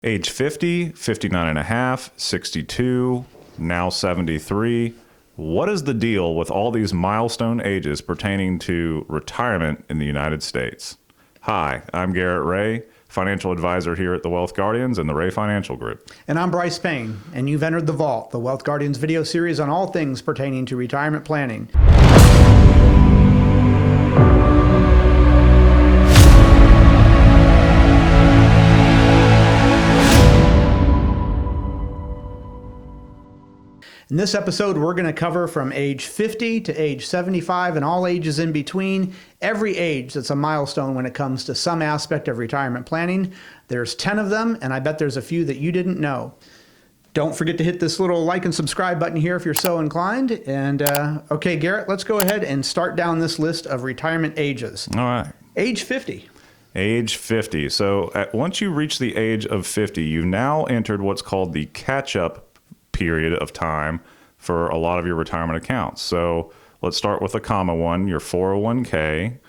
Age 50, 59 and a half, 62, now 73. What is the deal with all these milestone ages pertaining to retirement in the United States? Hi, I'm Garrett Ray, financial advisor here at the Wealth Guardians and the Ray Financial Group. And I'm Brice Payne, and you've entered The Vault, the Wealth Guardians video series on all things pertaining to retirement planning. In this episode, we're going to cover from age 50 to age 75 and all ages in between, every age that's a milestone when it comes to some aspect of retirement planning. There's 10 of them, and I bet there's a few that you didn't know. Don't forget to hit this little like and subscribe button here if you're so inclined. And okay, Garrett, let's go ahead and start down this list of retirement ages. All right. Age 50. Age 50. So once you reach the age of 50, you've now entered what's called the catch-up period of time for a lot of your retirement accounts. So let's start with a common one, your 401k,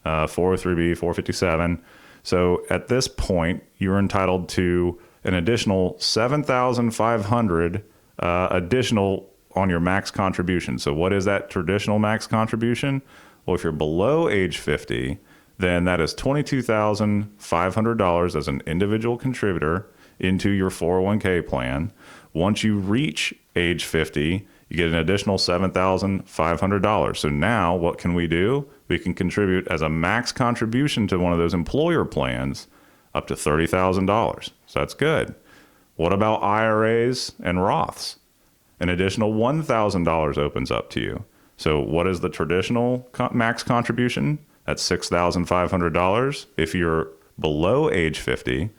403b, 457. So at this point, you're entitled to an additional $7,500 additional on your max contribution. So what is that traditional max contribution? Well, if you're below age 50, then that is $22,500 as an individual contributor into your 401k plan. Once you reach age 50, you get an additional $7,500. So now what can we do? We can contribute as a max contribution to one of those employer plans up to $30,000. So that's good. What about IRAs and Roths? An additional $1,000 opens up to you. So what is the traditional max contribution? That's $6,500 if you're below age 50.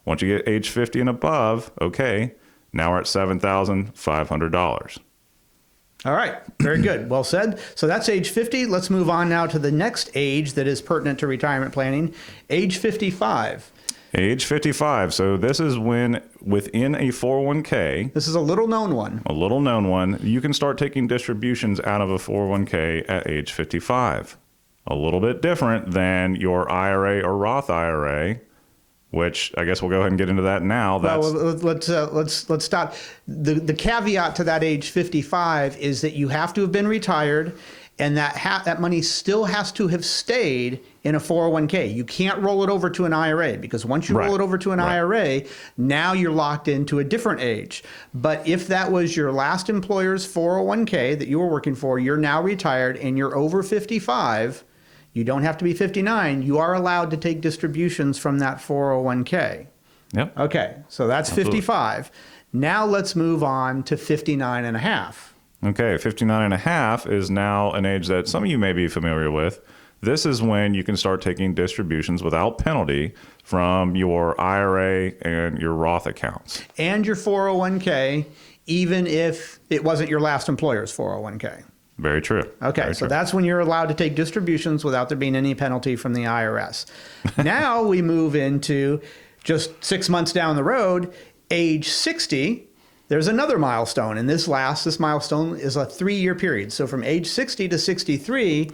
Once you get age 50 and above, okay, now we're at $7,500. All right, very good. Well said. So that's age 50. Let's move on now to the next age that is pertinent to retirement planning, age 55. Age 55. So this is when within a 401k. This is a little known one. A little known one. You can start taking distributions out of a 401k at age 55. A little bit different than your IRA or Roth IRA, which I guess we'll go ahead and get into that now. Let's stop. The caveat to that age 55 is that you have to have been retired, and that money still has to have stayed in a 401k. You can't roll it over to an IRA, because once you roll it over to an IRA, now you're locked into a different age. But if that was your last employer's 401k that you were working for, you're now retired and you're over 55. You don't have to be 59. You are allowed to take distributions from that 401k. Yep. Okay, so that's 55. Now let's move on to 59 and a half. Okay, 59 and a half is now an age that some of you may be familiar with. This is when you can start taking distributions without penalty from your IRA and your Roth accounts. And your 401k, even if it wasn't your last employer's 401k. Very true. Okay, Very so true. that's when you're allowed to take distributions without there being any penalty from the IRS. Now we move into just 6 months down the road, age 60. There's another milestone, and this milestone is a 3-year period. So from age 60 to 63.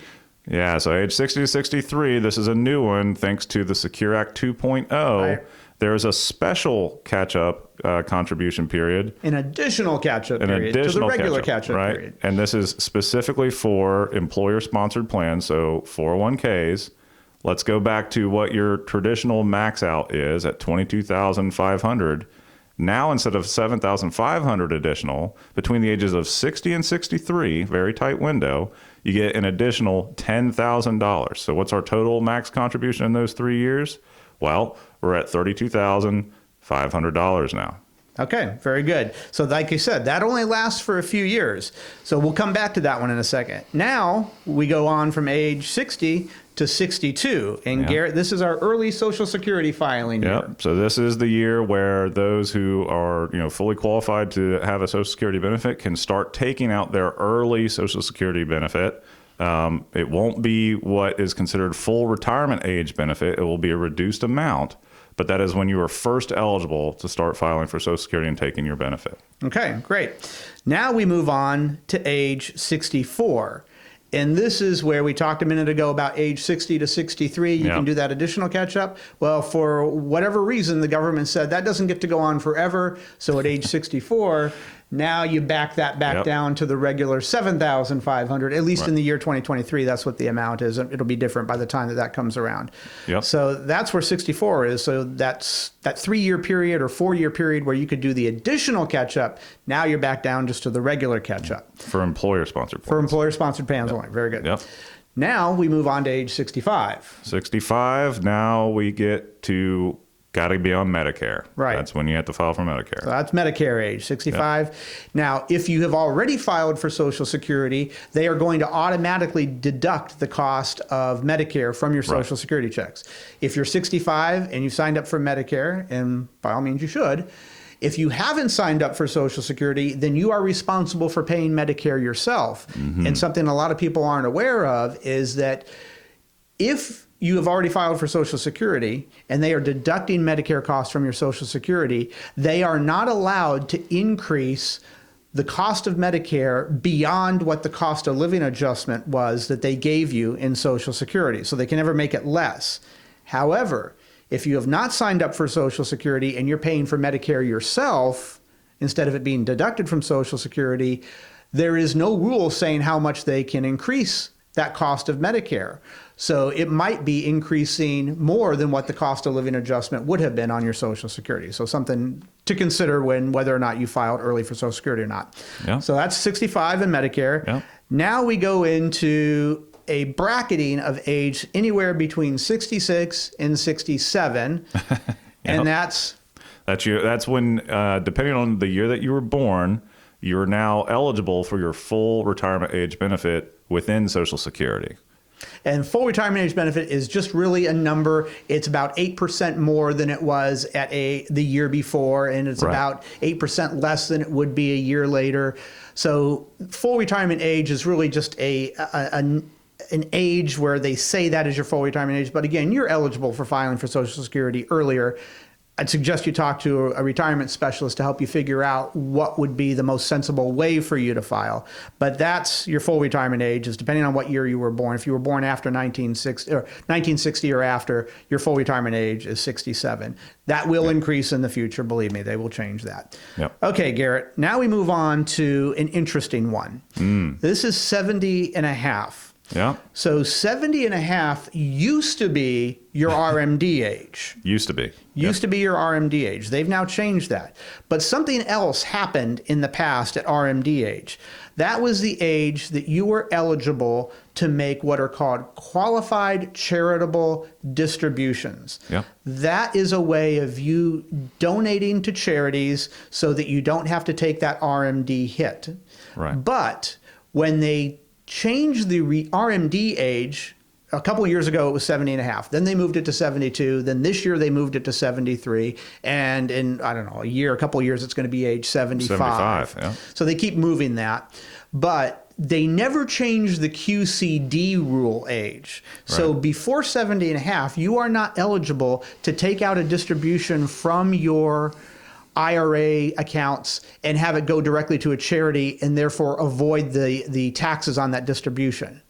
Yeah, so age 60 to 63, this is a new one thanks to the Secure Act 2.0. Right. There's a special catch-up contribution period. An additional catch-up period to the regular catch-up period. And this is specifically for employer-sponsored plans, so 401ks. Let's go back to what your traditional max out is at $22,500. Now, instead of $7,500 additional, between the ages of 60 and 63, very tight window, you get an additional $10,000. So what's our total max contribution in those 3 years? Well, we're at $32,500 now. Okay, very good. So like you said, that only lasts for a few years. So we'll come back to that one in a second. Now we go on from age 60 to 62. And Garrett, this is our early Social Security filing year. Yep. So this is the year where those who are, fully qualified to have a Social Security benefit can start taking out their early Social Security benefit. It won't be what is considered full retirement age benefit. It will be a reduced amount, but that is when you are first eligible to start filing for Social Security and taking your benefit. Okay, great. Now we move on to age 64. And this is where we talked a minute ago about age 60 to 63. You can do that additional catch up. Well, for whatever reason, the government said that doesn't get to go on forever. So at age 64, now you back that back down to the regular 7,500, at least in the year 2023. That's what the amount is. It'll be different by the time that comes around. So that's where 64 is. So that's that 3-year period or 4-year period where you could do the additional catch up. Now you're back down just to the regular catch up. For employer-sponsored plans. For employer-sponsored plans only. Very good. Now we move on to age 65. 65, now we get to got to be on Medicare. Right. That's when you have to file for Medicare. So that's Medicare age, 65. Now, if you have already filed for Social Security, they are going to automatically deduct the cost of Medicare from your Social Security checks. If you're 65 and you signed up for Medicare, and by all means you should, if you haven't signed up for Social Security, then you are responsible for paying Medicare yourself. And something a lot of people aren't aware of is that if you have already filed for Social Security and they are deducting Medicare costs from your Social Security, they are not allowed to increase the cost of Medicare beyond what the cost of living adjustment was that they gave you in Social Security. So they can never make it less. However, if you have not signed up for Social Security and you're paying for Medicare yourself, instead of it being deducted from Social Security, there is no rule saying how much they can increase that cost of Medicare. So it might be increasing more than what the cost of living adjustment would have been on your Social Security. So something to consider when whether or not you filed early for Social Security or not. So that's 65 in Medicare. Now we go into a bracketing of age anywhere between 66 and 67. And that's when, depending on the year that you were born, you're now eligible for your full retirement age benefit within Social Security. And full retirement age benefit is just really a number. It's about 8% more than it was at the year before, and it's about 8% less than it would be a year later. So full retirement age is really just an age where they say that is your full retirement age. But again, you're eligible for filing for Social Security earlier. I'd suggest you talk to a retirement specialist to help you figure out what would be the most sensible way for you to file. But that's your full retirement age, is depending on what year you were born. If you were born after 1960 or after, your full retirement age is 67. That will increase in the future. Believe me, they will change that. Okay, Garrett, now we move on to an interesting one. This is 70 and a half. So 70 and a half used to be your RMD age. Used to be your RMD age. They've now changed that. But something else happened in the past at RMD age. That was the age that you were eligible to make what are called qualified charitable distributions. That is a way of you donating to charities so that you don't have to take that RMD hit. But when they changed the RMD age, a couple of years ago it was 70 and a half. Then they moved it to 72. Then this year they moved it to 73. And in, I don't know, a couple of years, it's going to be age 75. So they keep moving that. But they never changed the QCD rule age. So before 70 and a half, you are not eligible to take out a distribution from your IRA accounts and have it go directly to a charity and therefore avoid the taxes on that distribution.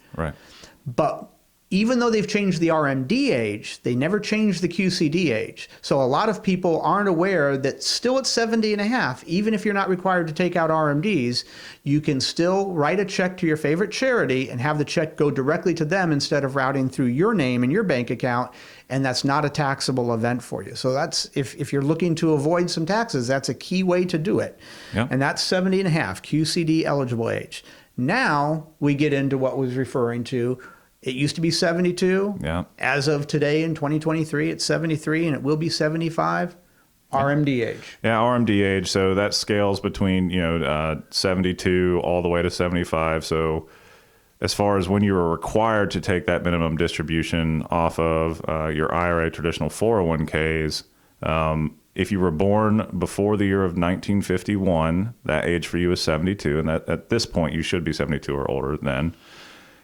But even though they've changed the RMD age, they never changed the QCD age. So a lot of people aren't aware that still at 70 and a half, even if you're not required to take out RMDs, you can still write a check to your favorite charity and have the check go directly to them instead of routing through your name and your bank account. And that's not a taxable event for you. So that's, if you're looking to avoid some taxes, that's a key way to do it. And that's 70 and a half, QCD eligible age. Now we get into what was referring to, it used to be 72. As of today in 2023, it's 73, and it will be 75. RMD age. RMD age. So that scales between 72 all the way to 75. So as far as when you were required to take that minimum distribution off of your IRA traditional 401ks, if you were born before the year of 1951, that age for you is 72, and that, at this point you should be 72 or older then.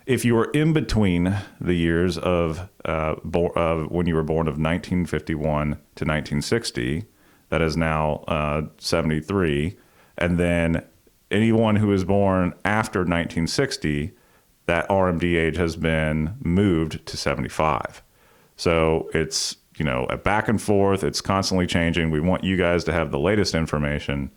If you were in between the years of when you were born of 1951 to 1960, that is now 73. And then anyone who is born after 1960, that RMD age has been moved to 75. So it's, a back and forth. It's constantly changing. We want you guys to have the latest information.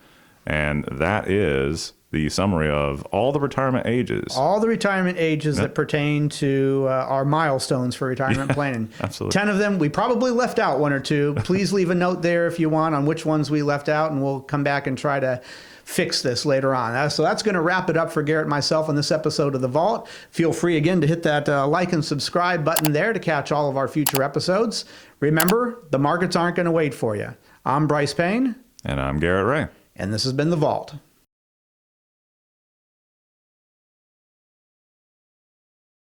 And that is the summary of all the retirement ages. All the retirement ages that pertain to our milestones for retirement planning. Absolutely. 10 of them. We probably left out one or two. Please leave a note there if you want on which ones we left out, and we'll come back and try to fix this later on. So that's going to wrap it up for Garrett and myself on this episode of The Vault. Feel free again to hit that like and subscribe button there to catch all of our future episodes. Remember, the markets aren't going to wait for you. I'm Brice Payne. And I'm Garrett Ray. And this has been The Vault.